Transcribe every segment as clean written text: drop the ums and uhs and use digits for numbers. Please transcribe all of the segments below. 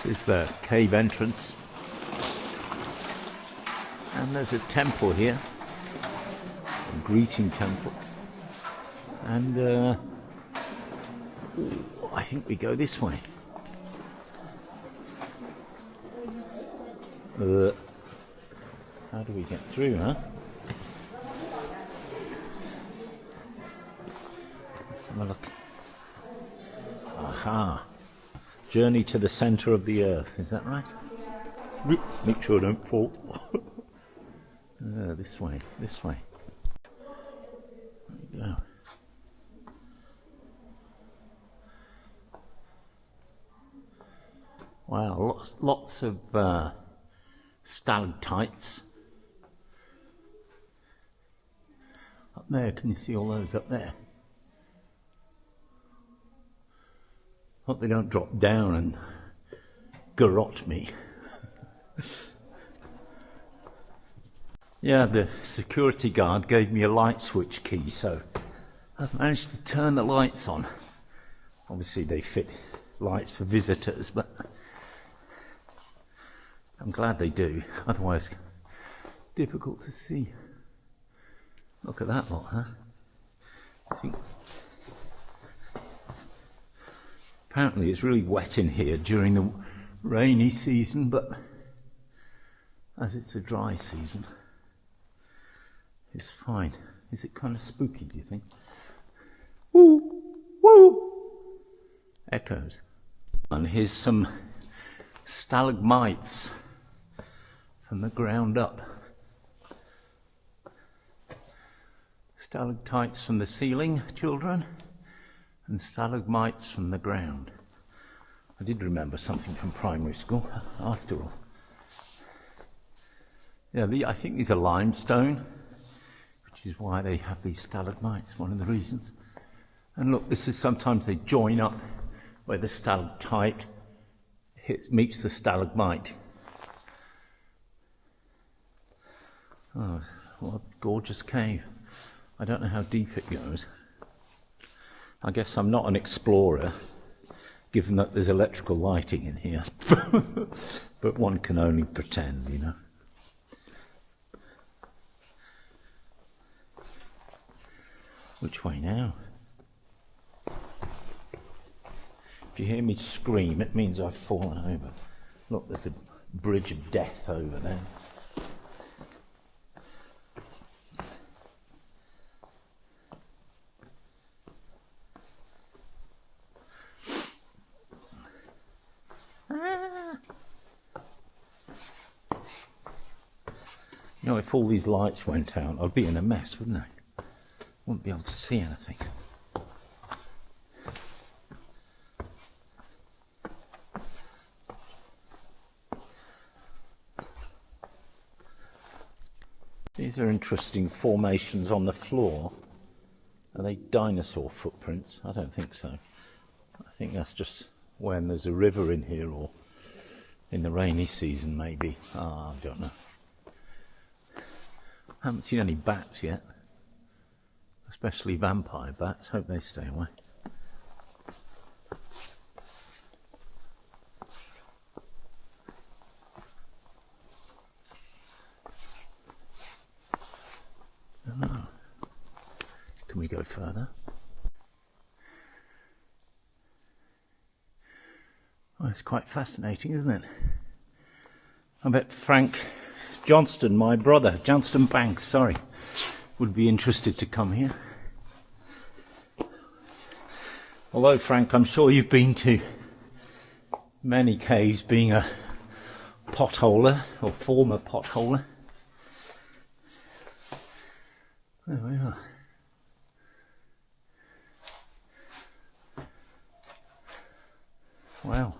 This is the cave entrance. And there's a temple here. A greeting temple. And I think we go this way. How do we get through, huh? Let's have a look. Aha! Journey to the centre of the earth, is that right? Make sure I don't fall. This way, this way. There you go. Wow, lots of stalactites. Up there, can you see all those up there? Hope they don't drop down and garrote me. Yeah, the security guard gave me a light switch key, so I've managed to turn the lights on. Obviously they fit lights for visitors, but I'm glad they do, otherwise difficult to see. Look at that lot, huh? I think apparently it's really wet in here during the rainy season, but as it's a dry season, it's fine. Is it kind of spooky, do you think? Woo! Woo! Echoes. And here's some stalagmites from the ground up. Stalactites from the ceiling, children, and stalagmites from the ground. I did remember something from primary school, after all. Yeah, I think these are limestone, which is why they have these stalagmites, one of the reasons. And look, this is sometimes they join up where the stalactite meets the stalagmite. Oh, what a gorgeous cave. I don't know how deep it goes. I guess I'm not an explorer, given that there's electrical lighting in here. But one can only pretend, you know. Which way now? If you hear me scream, it means I've fallen over. Look, there's a bridge of death over there. You know, if all these lights went out, I'd be in a mess, wouldn't I? Wouldn't be able to see anything. These are interesting formations on the floor. Are they dinosaur footprints? I don't think so. I think that's just when there's a river in here, or in the rainy season maybe. I don't know. I haven't seen any bats yet, especially vampire bats. Hope they stay away. Oh. Can we go further? Oh, it's quite fascinating, isn't it? I bet Frank Johnston, my brother, Johnston Banks, sorry, would be interested to come here. Although, Frank, I'm sure you've been to many caves, being a potholer, or former potholer. There we are. Wow.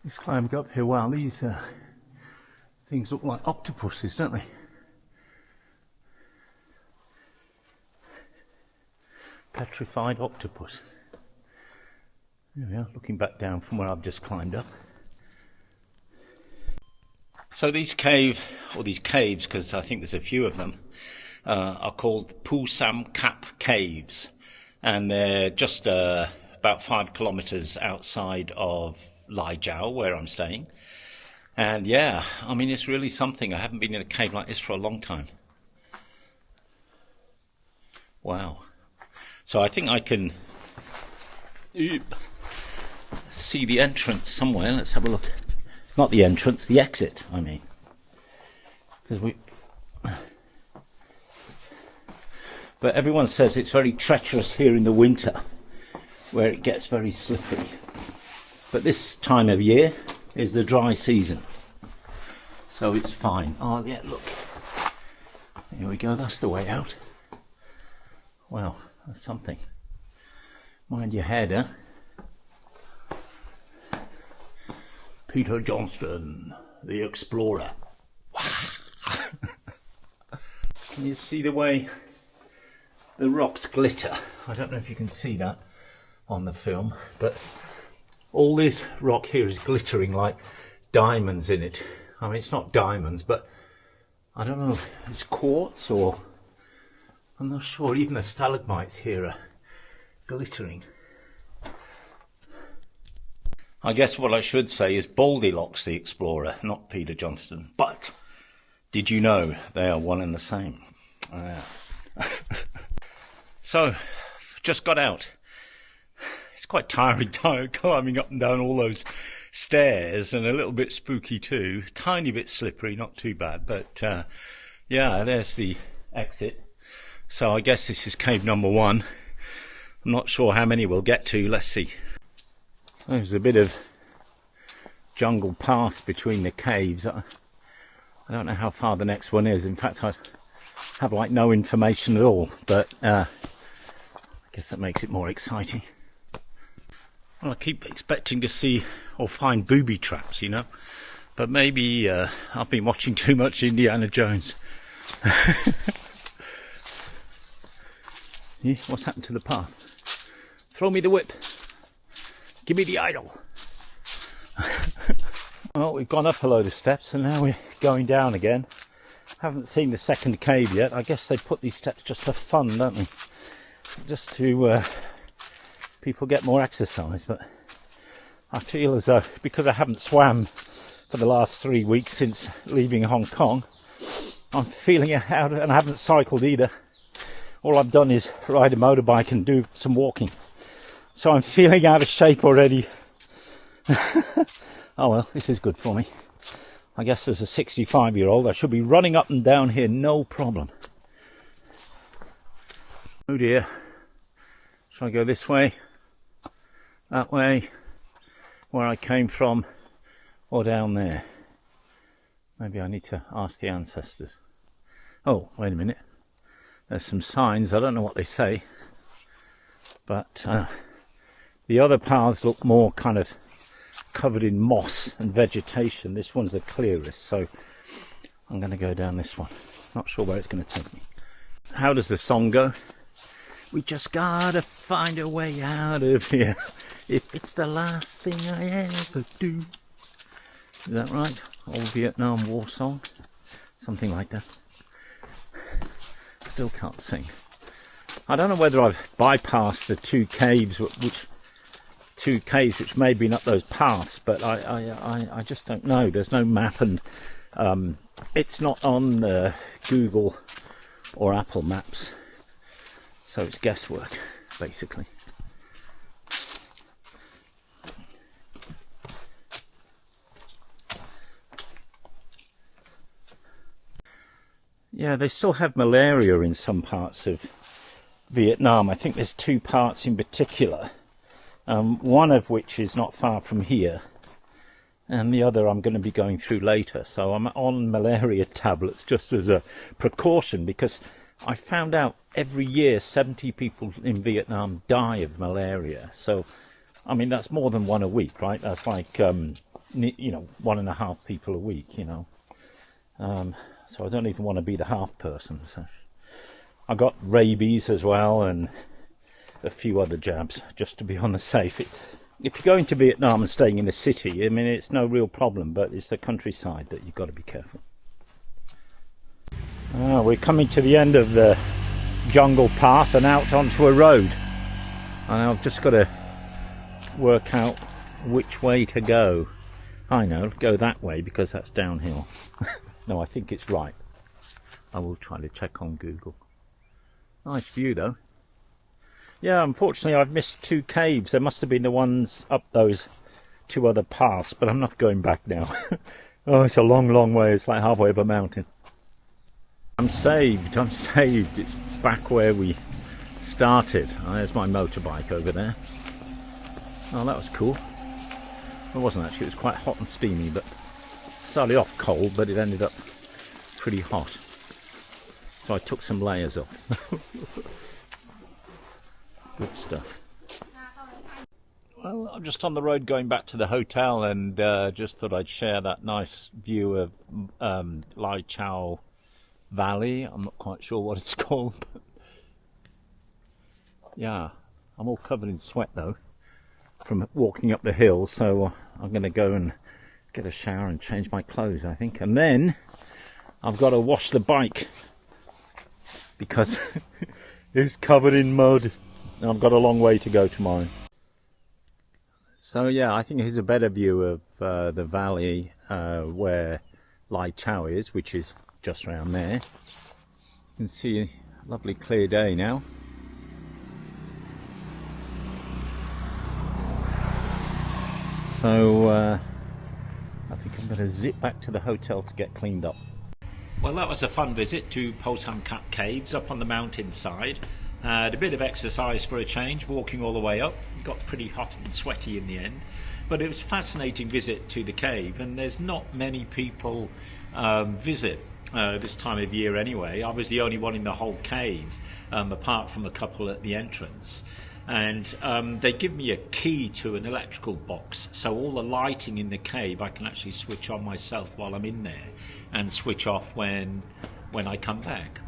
Just climbed up here. Wow, these things look like octopuses, don't they? Petrified octopus. There we are, looking back down from where I've just climbed up. So these caves, because I think there's a few of them, are called Pu Sam Cap Caves, and they're just about 5 kilometers outside of Chau, where I'm staying. And yeah, I mean, it's really something. I haven't been in a cave like this for a long time. Wow. So I think I can see the entrance somewhere. Let's have a look. Not the entrance, the exit, I mean. But everyone says it's very treacherous here in the winter, where it gets very slippery. But this time of year is the dry season, so it's fine. Oh yeah, look. Here we go, that's the way out. Wow, that's something. Mind your head, huh? Peter Johnston, the explorer. Can you see the way the rocks glitter? I don't know if you can see that on the film, but all this rock here is glittering like diamonds in it. I mean, it's not diamonds, but I don't know if it's quartz or... I'm not sure. Even the stalagmites here are glittering. I guess what I should say is Baldylocks the explorer, not Peter Johnston. But did you know they are one and the same? So, just got out. It's quite tiring climbing up and down all those stairs, and a little bit spooky too. Tiny bit slippery, not too bad. But yeah, there's the exit. So I guess this is cave number 1. I'm not sure how many we'll get to. Let's see. There's a bit of jungle path between the caves. I don't know how far the next one is. In fact, I have like no information at all, but I guess that makes it more exciting. Well, I keep expecting to see or find booby traps, you know, but maybe I've been watching too much Indiana Jones. Yeah, what's happened to the path? Throw me the whip. Give me the idol. Well, we've gone up a load of steps and now we're going down again. Haven't seen the second cave yet. I guess they put these steps just for fun, don't they? Just to people get more exercise. But I feel as though, because I haven't swam for the last 3 weeks since leaving Hong Kong, I'm feeling it out, and I haven't cycled either. All I've done is ride a motorbike and do some walking. So I'm feeling out of shape already. Oh well, this is good for me. I guess as a 65-year-old I should be running up and down here no problem. Oh dear. Shall I go this way? That way? Where I came from? Or down there? Maybe I need to ask the ancestors. Oh, wait a minute. There's some signs. I don't know what they say. But the other paths look more kind of covered in moss and vegetation. This one's the clearest, so I'm going to go down this one. Not sure where it's going to take me. How does the song go? We just gotta find a way out of here. If it's the last thing I ever do. Is that right? Old Vietnam War song? Something like that. Still can't sing. I don't know whether I've bypassed the two caves which may have been up those paths, but I just don't know. There's no map, and it's not on Google or Apple Maps, so it's guesswork basically. Yeah, they still have malaria in some parts of Vietnam. I think there's 2 parts in particular, one of which is not far from here, and the other I'm going to be going through later. So I'm on malaria tablets just as a precaution, because I found out every year 70 people in Vietnam die of malaria. So, I mean, that's more than 1 a week, right? That's like, you know, 1.5 people a week, you know. So I don't even want to be the half person. So I got rabies as well, and a few other jabs just to be on the safe. If you're going to Vietnam and staying in the city, I mean, it's no real problem, but it's the countryside that you've got to be careful. We're coming to the end of the jungle path and out onto a road, and I've just got to work out which way to go. I know, go that way because that's downhill. No, I think it's right. I will try to check on Google. Nice view though. Yeah, unfortunately I've missed 2 caves. There must have been the ones up those 2 other paths, but I'm not going back now. Oh, it's a long way. It's like halfway up a mountain. I'm saved. It's back where we started. Oh, there's my motorbike over there. Oh, that was cool. It wasn't actually, it was quite hot and steamy, but started off cold, but it ended up pretty hot. So I took some layers off. Good stuff. Well, I'm just on the road going back to the hotel, and just thought I'd share that nice view of Chau Valley. I'm not quite sure what it's called, but yeah, I'm all covered in sweat though from walking up the hill, so I'm going to go and get a shower and change my clothes, I think, and then I've got to wash the bike because it's covered in mud and I've got a long way to go tomorrow. So yeah, I think here's a better view of the valley where Chau is, which is just around there. You can see a lovely clear day now. So I think I'm going to zip back to the hotel to get cleaned up. Well, that was a fun visit to Potamcat Caves up on the mountainside. Had a bit of exercise for a change, walking all the way up. Got pretty hot and sweaty in the end. But it was a fascinating visit to the cave, and there's not many people visit this time of year anyway. I was the only one in the whole cave, apart from a couple at the entrance. And they give me a key to an electrical box, so all the lighting in the cave I can actually switch on myself while I'm in there and switch off when I come back.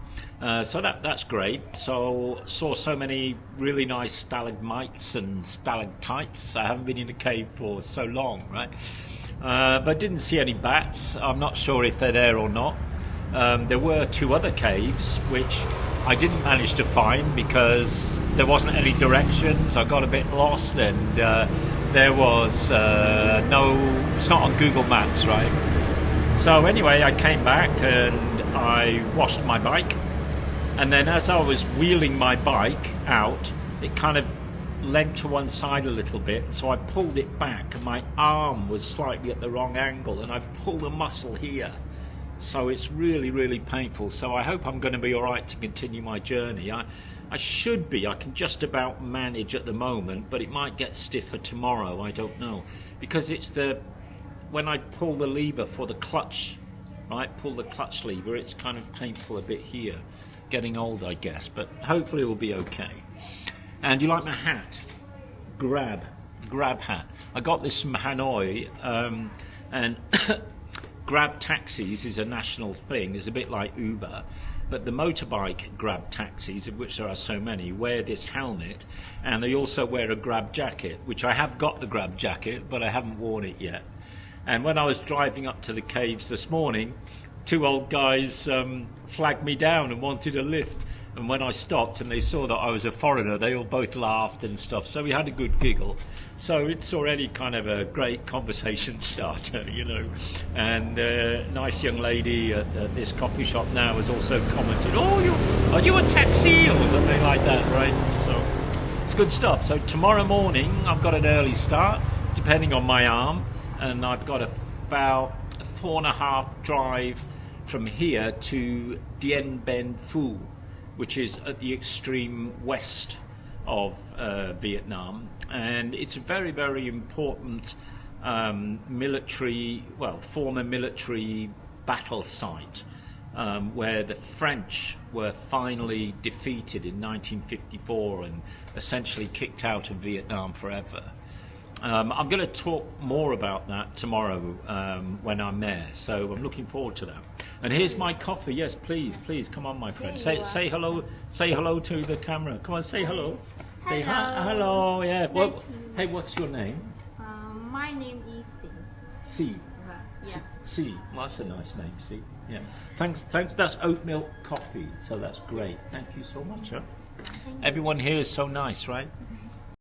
So that's great. So saw so many really nice stalagmites and stalactites. I haven't been in a cave for so long, right? But didn't see any bats. I'm not sure if they're there or not. There were 2 other caves which I didn't manage to find because there wasn't any directions. I got a bit lost, and there was it's not on Google Maps, right? So anyway, I came back and I washed my bike, and then as I was wheeling my bike out, it kind of leant to one side a little bit, so I pulled it back, and my arm was slightly at the wrong angle, and I pulled a muscle here. So it's really painful. So I hope I'm going to be all right to continue my journey. I should be. I can just about manage at the moment, but it might get stiffer tomorrow. I don't know, because it's when I pull the lever for the clutch, right? Pull the clutch lever. It's kind of painful a bit here. Getting old, I guess, but hopefully it will be okay. And you like my hat? Grab hat. I got this from Hanoi, and. Grab taxis is a national thing. It's a bit like Uber, but the motorbike grab taxis, of which there are so many, wear this helmet, and they also wear a grab jacket, which I have got the grab jacket, but I haven't worn it yet. And when I was driving up to the caves this morning, 2 old guys flagged me down and wanted a lift. And when I stopped and they saw that I was a foreigner, they all both laughed and stuff. So we had a good giggle. So it's already kind of a great conversation starter, you know. And a nice young lady at this coffee shop now has also commented, "Oh, are you a taxi?" or something like that, right? So it's good stuff. So tomorrow morning I've got an early start, depending on my arm, and I've got about a 4.5 drive from here to Dien Bien Phu, which is at the extreme west of Vietnam, and it's a very important former military battle site where the French were finally defeated in 1954 and essentially kicked out of Vietnam forever. I'm going to talk more about that tomorrow when I'm there, so I'm looking forward to that. And here's my coffee. Yes, please, come on, my friend. Say hello. Say hello to the camera. Come on, say hello. Say hi. Hello. Yeah. Well, hey, what's your name? My name is Steve. Yeah. See, well, that's a nice name, see. Yeah. Thanks. That's oat milk coffee, so that's great. Thank you so much, huh? Everyone here is so nice, right?